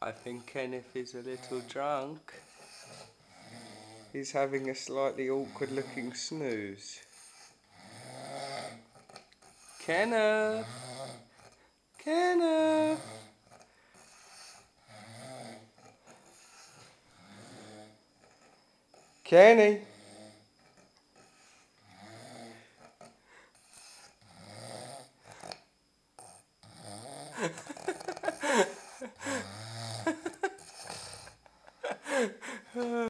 I think Kenneth is a little drunk. He's having a slightly awkward looking snooze. Kenneth! Kenneth! Kenny!